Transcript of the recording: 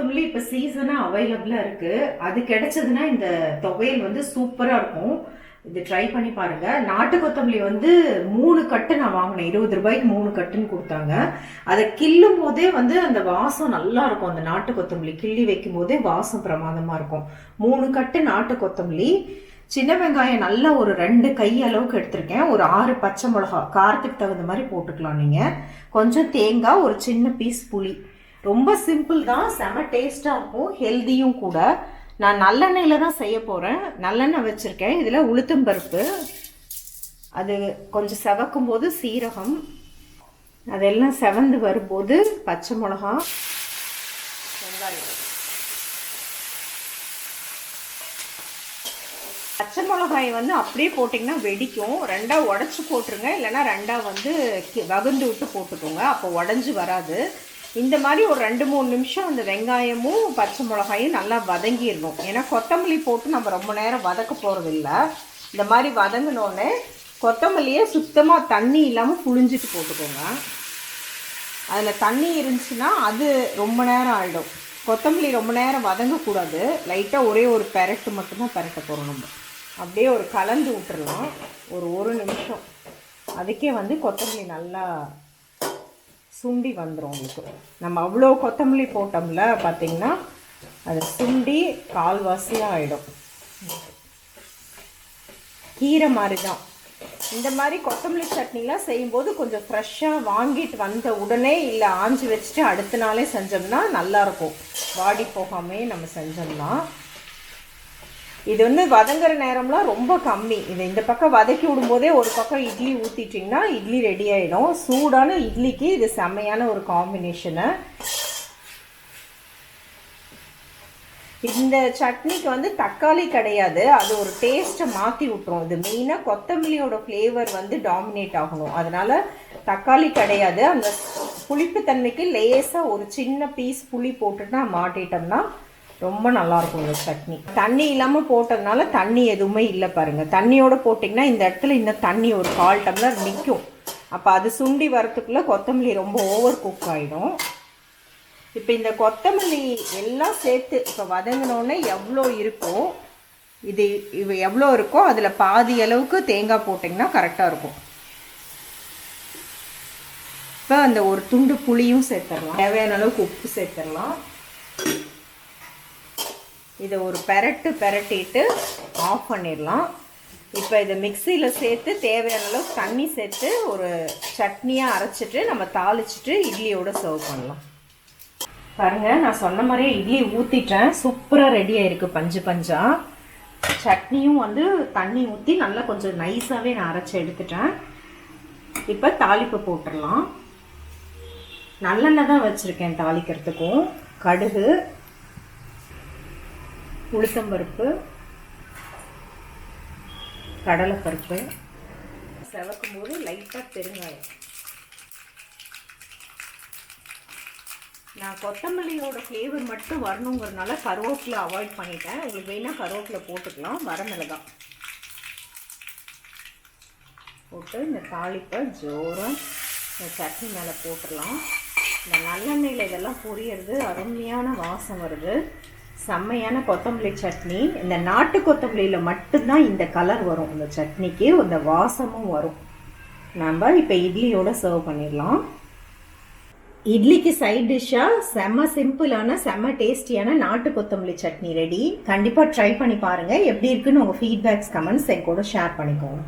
கொத்தமல்லி இப்போ சீசனாக அவைலபிளாக இருக்குது. அது கிடைச்சதுன்னா இந்த துவையல் வந்து சூப்பராக இருக்கும். இது ட்ரை பண்ணி பாருங்கள். நாட்டு கொத்தமல்லி வந்து 3 கட்டு நான் வாங்கினேன். 20 ரூபாய்க்கு 3 கட்டுன்னு கொடுத்தாங்க. அதை கிள்ளும் போதே வந்து அந்த வாசம் நல்லா இருக்கும். அந்த நாட்டு கொத்தமல்லி கிள்ளி வைக்கும் போதே வாசம் பிரமாதமாக இருக்கும். 3 கட்டு நாட்டு கொத்தமல்லி, சின்ன வெங்காயம் நல்லா ஒரு 2 கை அளவுக்கு எடுத்திருக்கேன். ஒரு 6 பச்சை மிளகா, காரத்துக்கு தகுந்த மாதிரி போட்டுக்கலாம் நீங்கள். கொஞ்சம் தேங்காய், ஒரு சின்ன பீஸ் புளி. ரொம்ப சிம்பிள் தான், செம டேஸ்ட்டாக இருக்கும், ஹெல்தியும் கூட. நான் நல்லெண்ணெயில் தான் செய்ய போகிறேன். நல்லெண்ணெய் வச்சுருக்கேன். இதில் உளுத்தம்பருப்பு, அது கொஞ்சம் செவக்கும் போது சீரகம், அதெல்லாம் செவந்து வரும்போது பச்சை மிளகா, வெங்காயம். பச்சை மிளகாய் வந்து அப்படியே போட்டிங்கன்னா வெடிக்கும். 2ஆ உடச்சி போட்டுருங்க, இல்லைனா 2ஆ வந்து வகுந்து விட்டு போட்டுக்கோங்க, அப்போ உடஞ்சி வராது. இந்த மாதிரி ஒரு 2-3 நிமிஷம் அந்த வெங்காயமும் பச்சை மிளகாயும் நல்லா வதங்கிடணும். ஏன்னா கொத்தமல்லி போட்டு நம்ம ரொம்ப நேரம் வதக்க போகிறது இல்லை. இந்த மாதிரி வதங்கினோடனே கொத்தமல்லியை சுத்தமாக தண்ணி இல்லாமல் புழிஞ்சிட்டு போட்டுக்கோங்க. அதில் தண்ணி இருந்துச்சுன்னா அது ரொம்ப நேரம் ஆகிடும். கொத்தமல்லி ரொம்ப நேரம் வதங்கக்கூடாது. லைட்டாக ஒரே ஒரு பெரட்டு மட்டும்தான் பெரட்ட போகிறோம். நம்ம அப்படியே ஒரு கலந்து விட்டுறலாம் ஒரு நிமிஷம். அதுக்கே வந்து கொத்தமல்லி நல்லா சுண்டி வந்துடும் உங்களுக்கு. நம்ம அவ்வளோ கொத்தமல்லி போட்டோம்ல, பார்த்திங்கன்னா அது சுண்டி கால்வாசியாக ஆகிடும். கீரை மாதிரி தான். இந்த மாதிரி கொத்தமல்லி சட்னிலாம் செய்யும்போது கொஞ்சம் ஃப்ரெஷ்ஷாக வாங்கிட்டு வந்த உடனே இல்லை ஆஞ்சி வச்சுட்டு அடுத்த நாளே செஞ்சோம்னா நல்லாயிருக்கும். வாடி போகாமே நம்ம செஞ்சோம்னா. இது வந்து வதங்குற நேரம்லாம் ரொம்ப கம்மி. இது இந்த பக்கம் வதக்கி விடும்போதே ஒரு பக்கம் இட்லி ஊற்றிட்டிங்கன்னா இட்லி ரெடி ஆகிடும். சூடான இட்லிக்கு இது செம்மையான ஒரு காம்பினேஷனு. இந்த சட்னிக்கு வந்து தக்காளி கிடையாது, அது ஒரு டேஸ்ட்டை மாற்றி விட்டுரும். இது மெயினாக கொத்தமல்லியோட ஃப்ளேவர் வந்து டாமினேட் ஆகணும். அதனால் தக்காளி கிடையாது. அந்த புளிப்பு தன்மைக்கு லேசாக ஒரு சின்ன பீஸ் புளி போட்டுட்டு மாட்டிட்டோம்னா ரொம்ப நல்லாயிருக்கும் இந்த சட்னி. தண்ணி இல்லாமல் போட்டதுனால தண்ணி எதுவுமே இல்லை பாருங்கள். தண்ணியோடு போட்டிங்கன்னா இந்த இடத்துல இன்னும் தண்ணி ஒரு 1/4 டம்ளர் நிற்கும். அப்போ அது சுண்டி வரத்துக்குள்ளே கொத்தமல்லி ரொம்ப ஓவர் குக் ஆகிடும். இப்போ இந்த கொத்தமல்லி எல்லாம் சேர்த்து இப்போ வதங்கினோடனே எவ்வளோ இருக்கோ, இது எவ்வளோ இருக்கோ அதில் பாதி அளவுக்கு தேங்காய் போட்டிங்கன்னா கரெக்டாக இருக்கும். இப்போ அந்த ஒரு துண்டு புளியும் சேர்த்துடலாம். தேவையான அளவுக்கு உப்பு சேர்த்துடலாம். இதை ஒரு பெரட்டிட்டு ஆஃப் பண்ணிடலாம். இப்போ இதை மிக்சியில் சேர்த்து தேவையான அளவுக்கு தண்ணி சேர்த்து ஒரு சட்னியாக அரைச்சிட்டு நம்ம தாளிச்சிட்டு இட்லியோடு சர்வ் பண்ணலாம். பாருங்கள், நான் சொன்ன மாதிரியே இட்லி ஊற்றிட்டேன். சூப்பராக ரெடி ஆகிருக்கு பஞ்சு பஞ்சாக. சட்னியும் வந்து தண்ணி ஊற்றி நல்லா கொஞ்சம் நைஸாகவே நான் அரைச்சி எடுத்துட்டேன். இப்போ தாளிப்பு போட்டுடலாம். நல்லெண்ணெய் தான் வச்சுருக்கேன் தாளிக்கிறதுக்கும். கடுகு, உளுத்தம்பருப்பு, கடலைப்பருப்பு, செவக்கும் போது லைட்டாக பெருங்காயம். நான் கொத்தமல்லியோட ஃப்ளேவர் மட்டும் வரணுங்கிறதுனால கருவேப்பிலை அவாய்ட் பண்ணிட்டேன். உங்களுக்கு வேணால் கருவேப்பிலை போட்டுக்கலாம். வரமிளகாய் போட்டு இந்த தாளிப்பை ஜோராக இந்த சட்னி மேலே போட்டுடலாம். இந்த நல்லெண்ணெயில் இதெல்லாம் பொரியறது அருமையான வாசம் வருது. செம்மையான கொத்தமல்லி சட்னி. இந்த நாட்டு கொத்தமல்லியில் மட்டும்தான் இந்த கலர் வரும். இந்த சட்னிக்கு இந்த வாசமும் வரும். நம்ம இப்போ இட்லியோட சர்வ் பண்ணிடலாம். இட்லிக்கு சைட் டிஷ்ஷாக செம்ம சிம்பிளான செம்ம டேஸ்டியான நாட்டு கொத்தமல்லி சட்னி ரெடி. கண்டிப்பாக ட்ரை பண்ணி பாருங்கள். எப்படி இருக்குன்னு உங்கள் ஃபீட்பேக்ஸ் கமெண்ட்ஸ் என் கூட ஷேர் பண்ணிக்கோங்க.